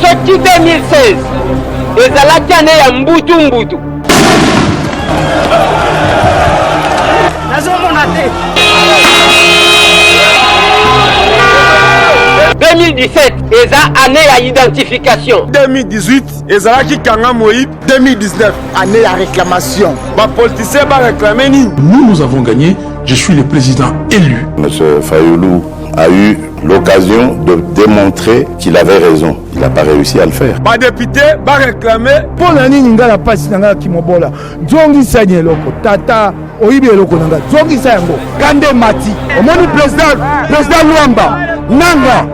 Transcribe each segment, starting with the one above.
soki 2016 ezalaki ane ya mbutu nazomona te 2017 eza année ya identification. 2018 ezalaki Kanga Moïb. 2019 année ya réclamation. Ba politicien ba réclamer nini? Nous avons gagné. Je suis le président élu. Monsieur Fayoulou a eu l'occasion de démontrer qu'il avait raison. Il n'a pas réussi à le faire. Ba député ba réclamer pour la nini ngala pasi nanga kimobola. Zongi sanye loko tata oyibe loko nanga. Zongi sango Kande Mati. Omoni président Luamba nanga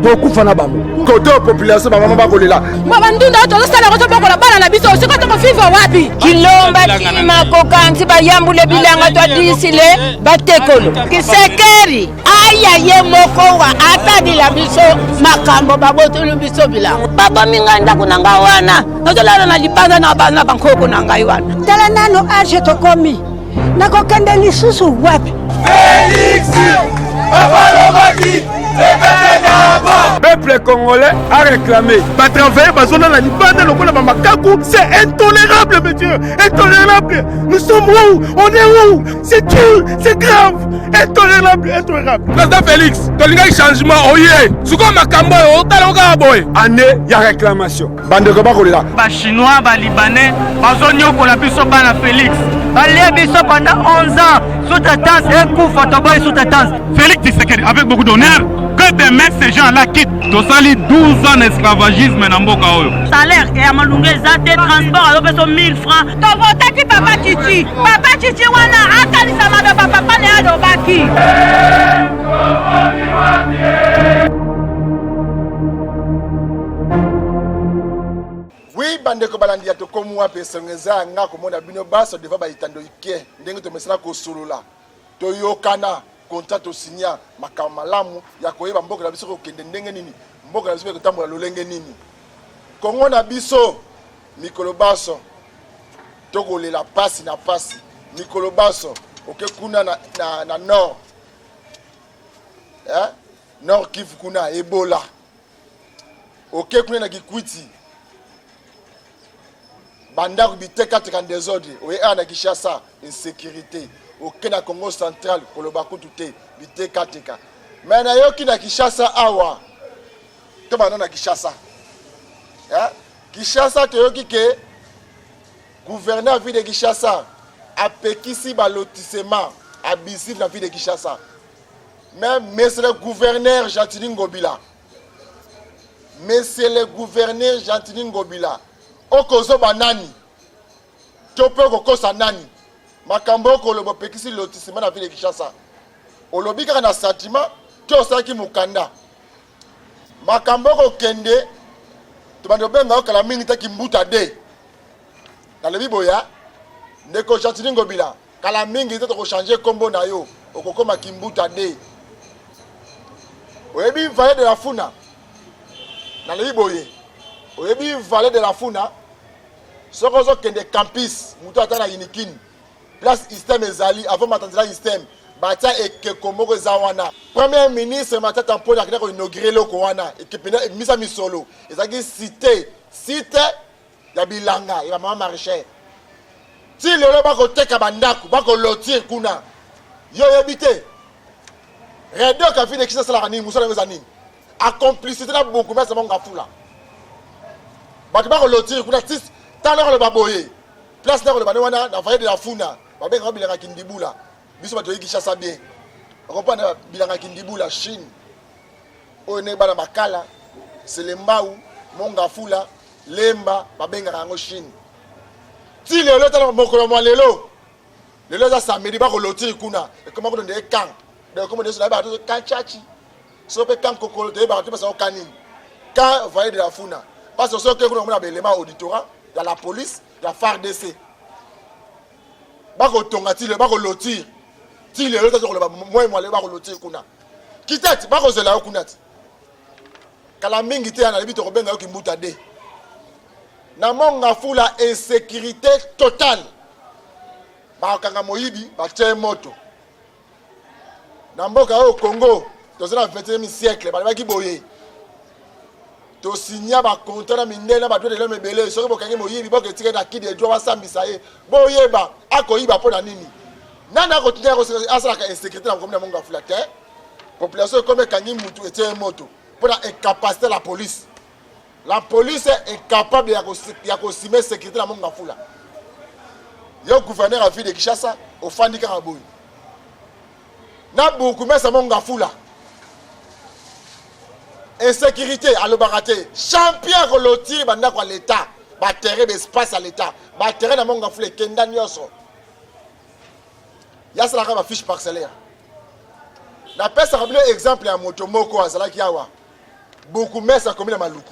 tokufa na bango côté population bamama bakolela mama ndunda tozosala koto bokola bana na biso siko tokofiva wapi kilomba tima kokanzi bayambule bilanga twadisile batekolo kisekeri aya ye moko wa atadila biso makambo babotolo biso bilanga baba minganda kunanga wana tozolala na libanza na bana bankoko nanga wana tala nano age tokomi nakokende lisusu wapi Félix Babalobaki peuple congolais a réclamé. Pas travailler, c'est intolérable, monsieur. Intolérable. Nous sommes où? On est où? C'est dur, c'est grave. Intolérable. Président Félix, tu as un changement. Année, il y a réclamation. Bande de Bakola. Les Chinois, les Libanais, les Félix. Les biso pendant 11 ans, sous-traitance, un coup photoboy sous-traitance. Félix Tshisekedi, avec beaucoup d'honneur, que demain ces gens-là quittent. Tosali 12 ans d'esclavagisme dans Mboka Oyo. Salaire et à Malungé, Zate, transport, à l'opération 1000 francs. Tovotaki Papa Chichi. Papa Chichi, wana, akali samada papa, pane adobaki. Oui, bande ko balandi ya to komwa pesongeza nga ko mona bino baso deva ba itando ike ndenge to mesana ko solola to yokana contrat to signa makamalamu ya koyeba mboka na biso ko kende ndenge nini mboka na biso ko tambola lolenge nini kongo na biso mikolo baso to ko lela pasi na pasi mikolo baso oke kuna na nord nord Kivu kuna Ebola oke kuna na Kikwiti banda kubiteka teka désordre oye ana Kinshasa insécurité aucun na Congo central koloba kutute biteka teka mais na yoki na Kinshasa awa to bana na Kinshasa Kinshasa to yoki ke gouverneur ville de Kinshasa a pekisi ba lotissement abusif na ville de Kinshasa même monsieur le gouverneur Jantini Ngobila okozo banani tope kokosa nani makambo kolobo pekisi lotissement na ville de Kinshasa olobi kaka na sentiment to saki mukanda makambo ko kende to bando benga okala mingi ta kimbuta de na lebi boya ndeko Jantini Ngobila kala mingi to ko changer kombo na yo okokoma kimbuta de oyebi vallée de la Funa na lebi boye oyebi vallée de la Funa sokozo kende campus muto atana inikini place système ezali avant matandela système batia ekekomoko zawana premier ministre matata mpona akina ko inaugurer loko wana ekepena misa misolo ezaki cité ya bilanga ya mama Marichère ti lelo bako teka bandaku bako lotir kuna yo yebite redo ka fi de kisa sala ni musala ngezani a complicité na beaucoup mais ça monga fula bako bako lotir kuna tis tala le baboye place na le banwana na vallée de la Funa babenga bilanga kindibula biso bato yiki chassa bien comprendre bilanga kindibula Chine one bana makala selembau monga fula lemba babenga ngo Chine ti lelo tala mokolo mo lelo za samedi ba ko lotir kuna e comment ko ndé kan de comment de so ba to kan chachi so pe kan kokolo de ba to ba so kanini kan vallée de la Funa parce que so ke ko na belema auditorat il y a la police, il y a FARDC. Bako tongatile, bako lotir. Tile le tazo ba moi le bako lotir kuna. Kitati bako zela kunati. Kala mingi te na libito kobenga yo kimbuta de. Na monga fula insécurité totale. Ba kanga moyibi ba tie moto. Na mboka au Congo, dans le 21e siècle, ba ki boye. to signer ba contrat na mindena ba de l'homme belé so ko kangi moyibi bo ke tike na kidi e droit sambisa ye bo yeba akoyiba pona nini nana ko tinya ko asala ka insécurité na commune monga fula te population comme kangi mutu etie moto pour incapaciter la police. La police est capable de simer la sécurité dans la foule. Il y a un gouverneur à ville de Kinshasa, au Fandi Karaboui. Il y a beaucoup de gens qui foule. Insécurité à l'obaraté. Champion de l'autir, à l'État. Batterie d'espace à l'État. Batterie dans la foule. Kenda Nyoso. Il y a une fiche parcellaire. La personne a un exemple à Motomoko, à Zalakiawa. Beaucoup de gens comme Maluku.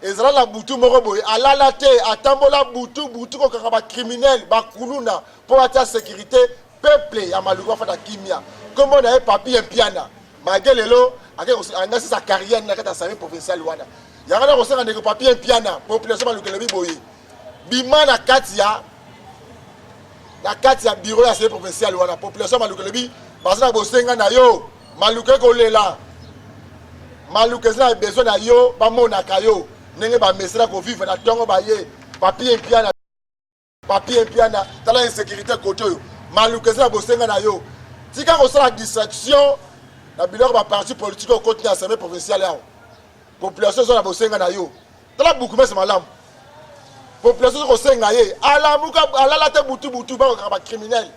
Et ça la boutou moroboy ala la te atambola boutou ko kaka criminel ba kuluna pour la sécurité peuple ya Maluku fa ta kimia comme on a papier piana magelelo anga sa carrière na kata sami provincial wana ya kana ko sanga ndeko papier piana population Maluku le biboyi bimana katia bureau ya sami provincial wana population Maluku le bi bazana bosenga na yo Maluku ko lela Maluku zina besoin na yo ba mona kayo nenge ba mesra ko vivre na tongo ba ye papier piana tala insécurité côté yo Maluku zina bosenga na yo tika ko sala distraction na biloko ba parti politique au côté assemblée provinciale ya population zo na bosenga na yo tala beaucoup mais malam population ko senga ye ala muka ala te butu ba ko ba criminel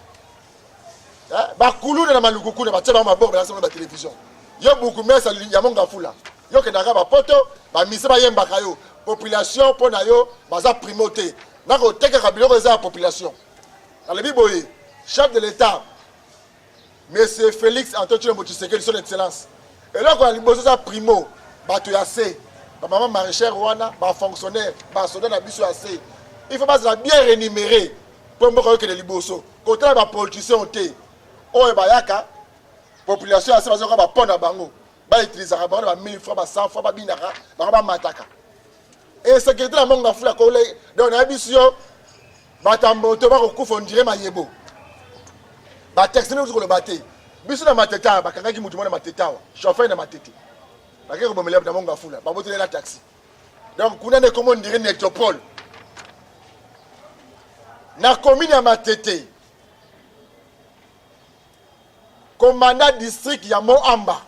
ba kuluna na Maluku kuna ba teba maboko na sama ba télévision yo beaucoup mais ya monga fula yo ke ndaka ba poto ba mise ba yemba kayo population pona yo baza primoté nako teka biloko za population dans le biboye chef de l'état monsieur Félix Antoine Tshisekedi son excellence et là quand liboso za primo bato ya C ba maman maraîchère wana ba fonctionnaire ba soldat na biso ya C il faut pas bien rémunérer pour mboko que liboso côté ba politicien té o ba yaka population ya C bazo ba pona bango ba utiliser ba 1000 francs ba 100 francs ba binaka ba mataka et sécurité la monga fula ko le donc na biso batambo to ba ko kufondire mayebo ba texte ne ko le baté biso na mateta ba kangaki mutu mona mateta wa chauffeur na matete ba ke ko bomele na monga fula ba botele la taxi donc kuna ne comment dire nectopole na commune ya matete commandant district ya Moamba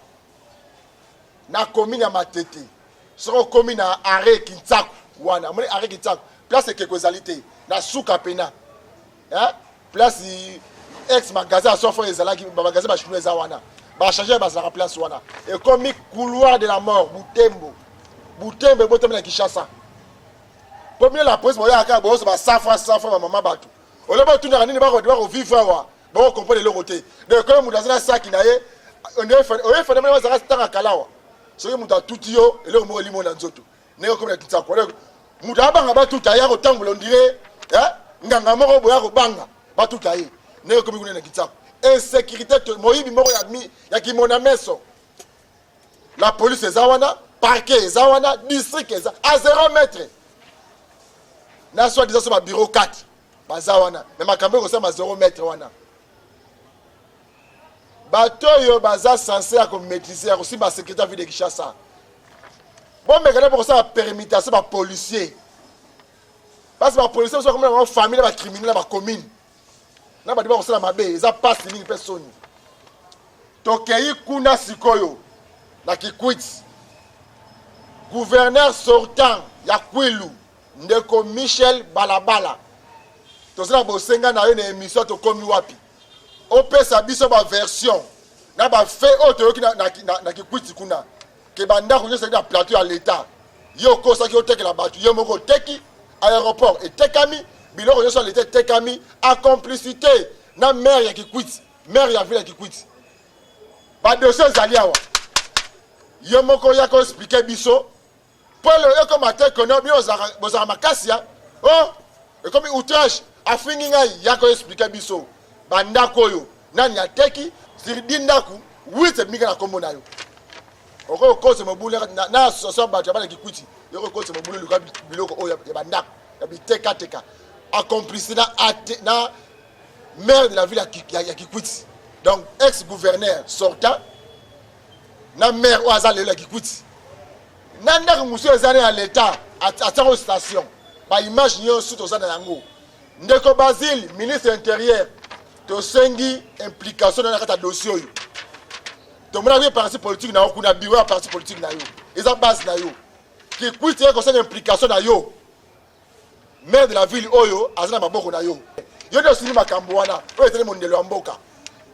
na commune ya matete soko commune na arrêt Kintsaku wana amone arrêt Kintsaku place ke kozalité na suka pena place ex magasin à sofa ezalaki ba magasin ba chinois wana ba changer ba la place wana et comme couloir de la mort Butembo botemela Kinshasa comme la police moya aka bo so ba safra ba mama batu ole ba tuna nini ba ko vivre wa ba ko comprendre le côté de comme mudazana saki na ye on fait même ça reste kalawa soki muta tuti yo eloko moko limo na nzoto ndenge comme na Kintsaku muta abanga batuta ya kotambola ondire nganga moko boya kobanga batuta ye ndenge comme kuna na Kintsaku insécurité moyibi moko ya kimona meso la police eza wana parquet eza wana district eza à 0 mètre na soit disant sur bureau 4 baza wana mais makambo ko sama 0 mètre wana bato yo baza censé à maîtriser aussi ba sécurité ville de Kinshasa bon mais quand pour ça la permutation ba policier parce que ba policier sont comme une famille ba criminel ba commune na ba diba ko sala mabe eza passe ligne personne to kei kuna sikoyo na Kikwit gouverneur sortant ya Kwilu ndeko Michel Balabala to sala bosenga na yo na émission to komi wapi opesa biso ba version na ba fait autre na Kikwit kuna ke banda ko nyesa na plateau à l'état yo ko sa ki oteke la batu yo moko teki aéroport et tekami biloko nyesa l'état tekami à complicité na maire ya Kikwit maire ya ville ya Kikwit ba dossier zaliawa yo moko ya ko expliquer biso pour le comme attaque kono bi ozara makasia oh et comme outrage afingi ngai ya ko expliquer biso bandako oyo nani ateki sirdi ndaku wite mika na kombo nayo oko kose mobule na soso bato ya bana Kikwiti yoko kose mobule luka biloko oyo ya bandako ya biteka accomplice na maire de la ville ya Kikwiti donc ex gouverneur sortant na maire oaza lelo ya Kikwiti Nanda monsieur ezane à l'état à aux station. Ba image nyo sous tozana yango. Ndeko Basile, ministre intérieur, to sengi implication dans la dossier oyo. To mona bien parti politique na okuna bureau parti politique na yo. Eza base na yo. Qui quitte conseil implication na yo. Maire de la ville oyo azana maboko na yo. Yo de sini makambo wana, oyo tele mondelo amboka.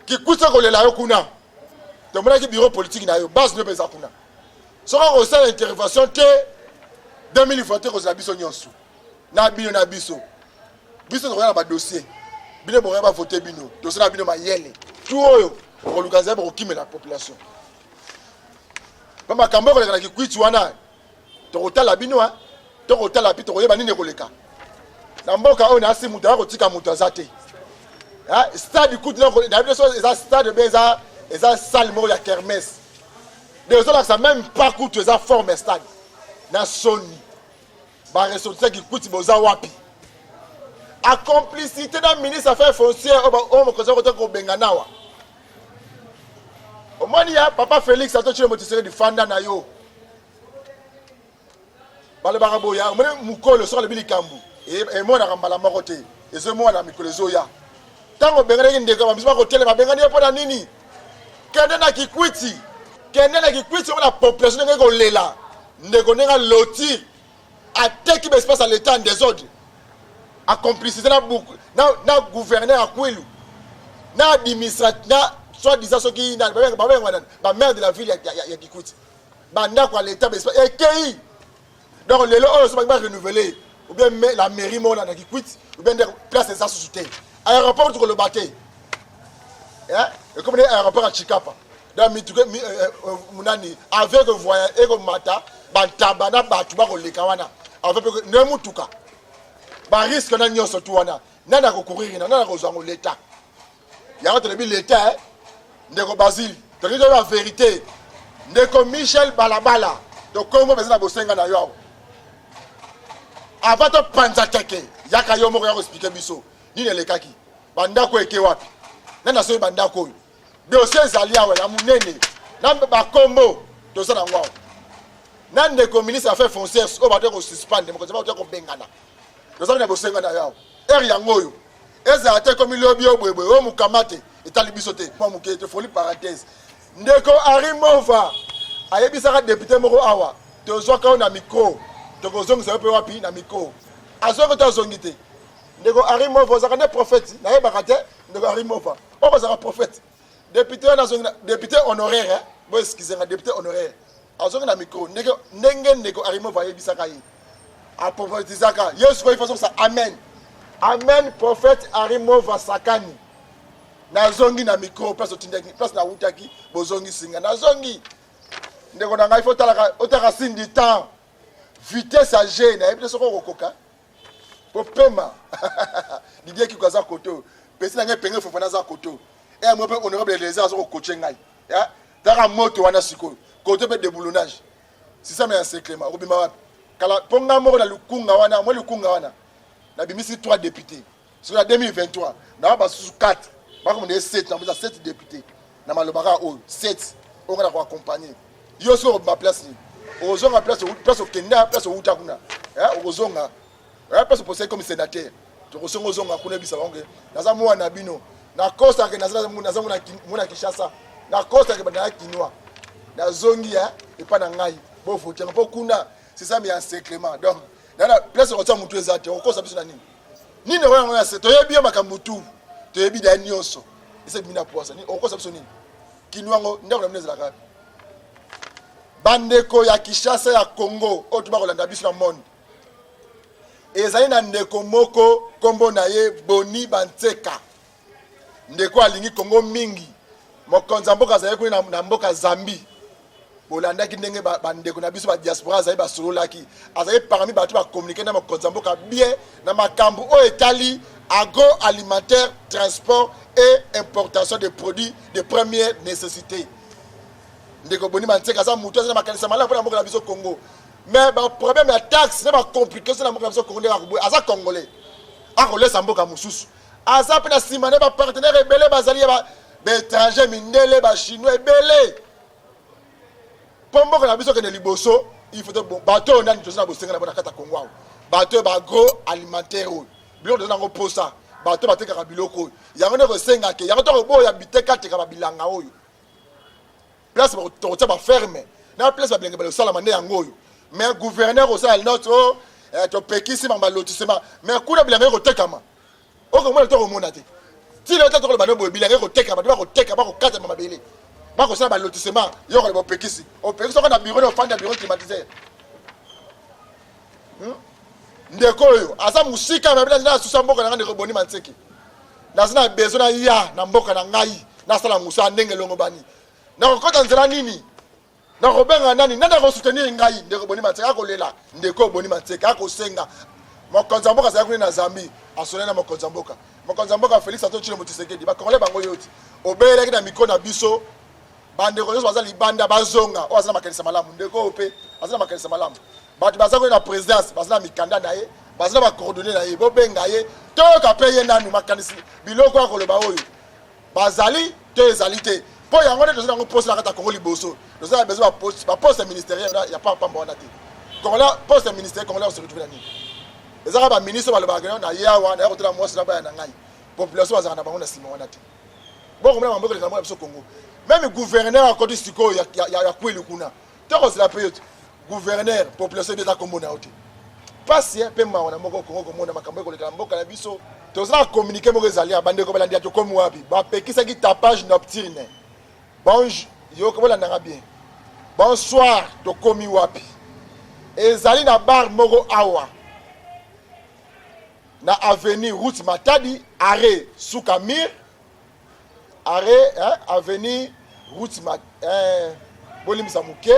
Qui quitte ko le la yo kuna. To mona ki bureau politique na yo, base no beza kuna. Sera au sein d'intervention que 2021 ko za biso nyonso. Na bino na biso. Biso to na ba dossier. Bino bo ba voter bino. Dossier na bino ma yele. Tout oyo ko lukaza ba ko kimela population. Ba makambo ko le ki quitte wana. To kotala bino ha. To kotala pi to koyeba nini ko leka. Na mboka oyo na simu ta ko tika mutu azate. Ha stade coûte na ko na biso eza stade beza eza salle mo ya kermesse. Des gens ça même pas coûte eza forme stade. Na soni. Ba ressortir qui coûte boza wapi. A complicité d'un ministre affaires foncières au mo kozo ko benganawa. Au moins il y a papa Félix a touché le motisere du fanda na yo. Bale baraboya, mo mukolo sur le bilikambu. Et moi na rambala marote. Et ce moi na mikolo zoya. Tango bengana ndeka ba bisba ko tele ba bengana po na nini? Kende na kikwiti. Kende na kikwiti on la population ngeko lela. Ndeko nenga loti. A tel qui espace à l'état en désordre. A complicité na gouverneur à Kouelou. Na administrateur na soit disant ce qui na ba maire de la ville ya Kikwiti. Ba na quoi l'état espace et qui donc les lots sont pas renouvelés ou bien la mairie mon na Kikwiti ou bien place des sociétés. Aéroport tu le batté. Hein? Et comme aéroport à Chikapa. Dans munani avec voyage et comme mata bantabana batu ba ko lekawana. Avec ne mutuka. Ba risque na nyoso tu wana. Nana ko courir nana ko zango l'état. Ya ko telebi l'état ndeko Basile. To dire la vérité. Ndeko Michel Balabala. To komo bezana bosenga na yo. Avant to panza teke. Yaka yo mo ko expliquer biso. Ni ne lekaki. Bandako eke wapi. Nana so bandako. Dossier zalia wa la munene. Na ba kombo to sana ngwa. Nan de ministre affaires foncières au bateau ko suspendre mo ko ba ko bengana. Nous avons besoin de ça. Er yangoyo. Eza ate comme lobby obwebwe o mukamate etali bisote. Moi muke te folie parenthèse. Ndeko Arimova ayebisaka député moko awa. To zoka na micro. To ko zonga pe wapi na micro. Azoko to zongite. Ndeko Arimova zaka ne prophète. Na yebaka te ndeko Arimova. O ko zaka prophète. Député na zonga député honoraire hein. Bo excusez-moi député honoraire. Azoko na micro. Ndeko Arimova ayebisaka yi. A prophétisaka yesu ko ifaso ça amen amen prophète Arimova Sakani na zongi na micro place otindaki place na utaki bozongi singa na zongi ndeko na ngai fotala otaka sindi temps vitesse à G na ebile soko kokoka popema Didier ki kwaza koto pesi na ngai penge fofana za koto e mo pe honorable les arts soko coacher ngai ya dara moto wana siko koto pe déboulonnage si ça mais c'est Clément obima wapi kala ponga moko na lukunga wana mo lukunga wana na bimisi 3 députés sur la 2023 na ba sous 4 ba comme des 7 na 7 députés na malobaka o 7 on va ko accompagner yo so ba place ni ozonga place au Kenya place au utakuna ozonga place pour comme sénateur to kozonga ozonga kuna bisa bange naza mo na bino na kosa ke naza muna Kishasa na kosa ke bana kinwa na zongi et pas na ngai bo voter po kuna. C'est ça mais c'est Clément. Donc dans la place on tient mutu ezate on kosa biso na nini. Nini ro ya se to yebi makambutu. To yebi da nyonso. Ese bina poisa ni on kosa biso nini. Kinwango ndako na mneza la bandeko ya Kishasa ya Congo otuba kolanda biso na monde. Ezali na ndeko moko kombo na ye Boni Bantseka. Ndeko alingi Congo mingi. Mokonza mboka za yeko na mboka Zambie. Bolanda ki ndenge bandeko na biso ba diaspora za ba sololaki azaye parmi ba tu ba communiquer na mokonza mboka bien na makambu o etali agroalimentaire transport et importation de produits de première nécessité. Ndeko Boni Bantseka za mutu za makanisa mala pour na mboka na biso Congo. Mais ba problème ya taxe na ba complication na mboka na biso Congo aza congolais. Akole sa mboka mususu. Aza pe na simane ba partenaire ebele bazali ba étranger mindele ba chinois ebele. Pombo na biso ke ne liboso il faut bon bateau on a une chose na bosenga na kata Congo bateau ba gros alimentaire biloko na ngo posa bateau bateka biloko yango ne bosenga ke yango to bo ya biteka teka ba bilanga oyo place ba to ba ferme na place ba bilanga ba sala mande yango oyo mais gouverneur aussi al notre to pekisi mamba lotissement mais kuna bilanga ko tekama o ko mo to ko monate ti le to ko ba no bo bilanga ko tekama ba ko teka ba ko kata mamba bele ba ko sala ba lotissement yo ko bo pekisi o pekisi ko na bureau no fanda bureau climatiseur ndeko oyo asa musika na bila na susa mboka na ndeko boni manseki na zina bezo na ya na mboka na ngai na sala musa ndenge longo bani na ko kota nzela nini na ko benga nani nanda ko soutenir ngai ndeko boni manseki akolela ndeko boni manseki akosenga mokonza mboka sa kuna na Zambi asonena mokonza mboka Felix Antoine Tshilombo Tshisekedi ba kongole bango yoti obeleki na mikona biso bande ko zo bazali banda bazonga o azana makanisa malamu ndeko ope azana makanisa malamu batu baza ko na présidence bazana mikanda na ye bazana ba coordonner na ye bo benga ye to ka payer nanu makanisi biloko akoloba oyo bazali to ezalité po yango ne tozana ngo poste na kata Congo liboso tozana besoin ba poste ministériel ya pas mbona te Congo poste ministériel Congo on se retrouve na nini ezaka ba ministre baloba na yawa na kotela mwasi na ba na ngai population bazaka na bango na sima wana te boko mna mamboko na biso Congo même gouverneur a côté siko ya kweli kuna toko la période gouverneur population de ta Congo na ote pasi pe mawana moko Congo komona makambo ko lekala mboka na biso tozana communiquer moko ezali abande ko balandi to komu wapi ba pekisa ki tapage nocturne bonjour yo ko balanda bien bonsoir to komi wapi ezali na bar moko awa na avenue route Matadi arrêt Soukamir arrêt avenue route Bolimisa Muke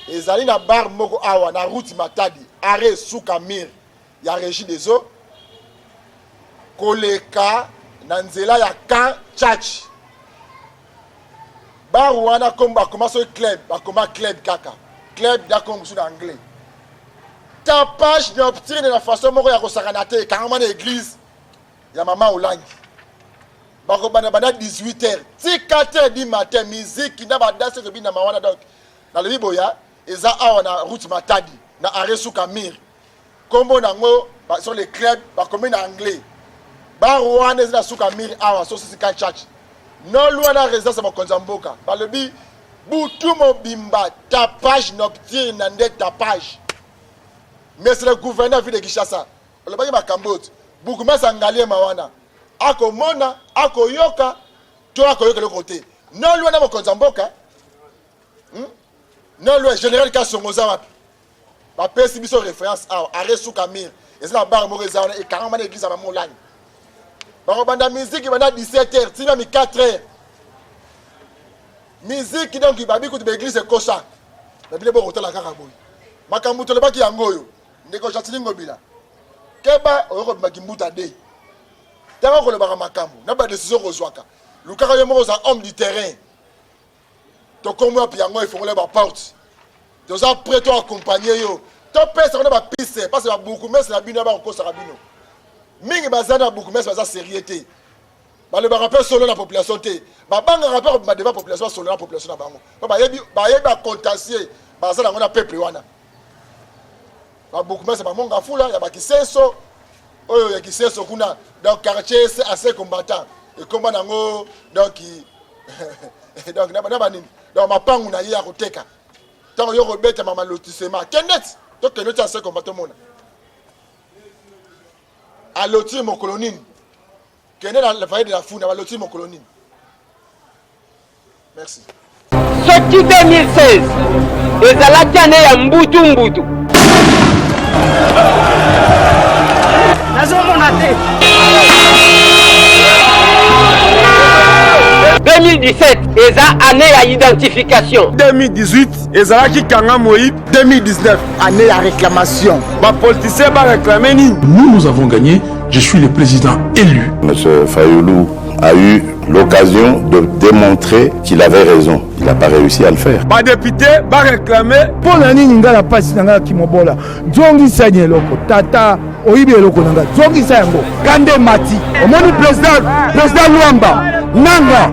ezali na bar moko awa na route Matadi arrêt Soukamir ya régie des eaux koleka na nzela ya Kan Church bar wana komba commence club bakoma club kaka club d'accord sur anglais tapage nocturne na façon moko ya kosakana te kangama na église ya mama Olangi bako bana 18h ti 4h du matin musique na ba danse ke bina mawana donc na le biboya eza awa na route Matadi na arrêt Soukamir kombo nango sur les clubs ba comme na anglais ba wana eza Soukamir awa so si Kan Church no loin na résidence mokonza mboka ba le bi butu mobimba tapage nocturne na nde tapage. Mais c'est le gouverneur de Kinshasa. Le bagi makambote. Bourgmestre Ngalien mawana. Ako mona, ako yoka, to ako yoka le côté. Non loin na mokonza mboka. Non loin général Kasongoza wapi. Ba pesi biso référence à arrêt Soukamir. Et c'est la barre moreza et 40 man église à Mamolani. Ba banda musique banda 17h, tina mi 4h. Musique donc ba bi ko de église kosa. Ba bile bo hotel la kaka boy. Makambuto le baki yangoyo. Ndeko chatilingo bila keba oyoko bakimbuta de tanga ko le baka makambu na ba décision ko zwaka lukaka yo moko za homme du terrain to komo api yango ifongole ba porte to za prêt to accompagner yo to pesa ko na ba piste parce que ba beaucoup mais la bino ba ko sa bino mingi bazana beaucoup mais baza sérieuté ba le baka pe solo na population te ba banga rapport ba devant population solo na population na bango ba yebi contentieux bazana ngona peuple wana ba beaucoup mais ba monga fula ya ba kiseso oyo ya kiseso kuna donc quartier c'est assez combattant et comment nango donc donc na nini donc mapangu na ya koteka tant yo robeta mama lotissement kenet to kenet assez combattant mona a lotir mon colonine kenet la faille de la fou na ba lotir mon colonine. Merci. Soki 2016 ezalaki ane ya mbutu 2017 eza année ya identification. 2018 ezalaki kanga Moïse. 2019 année ya réclamation. Ba politicien ba réclamer ni. Nous avons gagné. Je suis le président élu. Monsieur Fayoulou a eu l'occasion de démontrer qu'il avait raison. Il n'a pas réussi à le faire. Ba député ba réclamer pour nani ngala pasi nanga kimobola. Zongi sanye loko tata oyibi loko nanga. Zongi sango kande mati. Omoni président Luamba nanga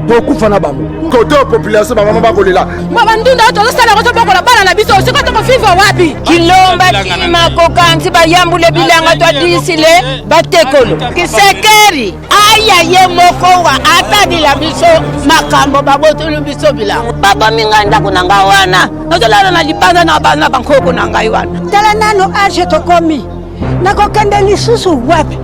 tokufa na bango côté population bamama bakolela babandunda tozosala kotobokola bana na biso sikoyo tokofiva wapi kilomba tima kokansi bayambule bilanga twadisile batekolo kisekeri aya ye moko wa atadila biso makambo babotulu biso bilanga baba minga ndako nanga wana nazolala na libanda na bana bankoko nanga wana tala nano age tokomi nakokende lisusu wapi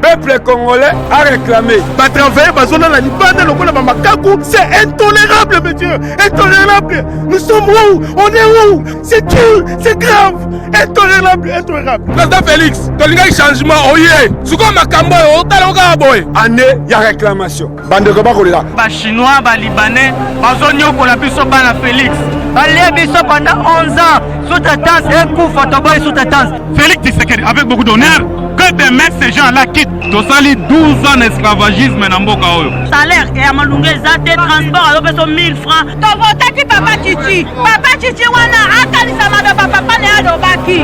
Peuple congolais a réclamé. Pas travailler, pas zone la libanda, le kola makaku, c'est intolérable, monsieur, intolérable. Nous sommes où? On est où? C'est dur, c'est grave, intolérable, intolérable. Président Félix, tu as changement, oye. Souko makambo, otalonga boy. Année, il y a réclamation. bande ko bakolela ba chinois ba libanais bazonyo ko la biso bana Félix balia biso pendant 11 ans sous tatance et coup photoboy sous tatance Félix Tshisekedi avec beaucoup d'honneur que demain ces gens-là quittent. Tosali 12 ans d'esclavagisme dans Mboka Oyo. Salaire et à Malungue Zate transport à l'opération 1000 francs. T'as voté qui Papa Chichi wana akali sama de papa ne alobaki.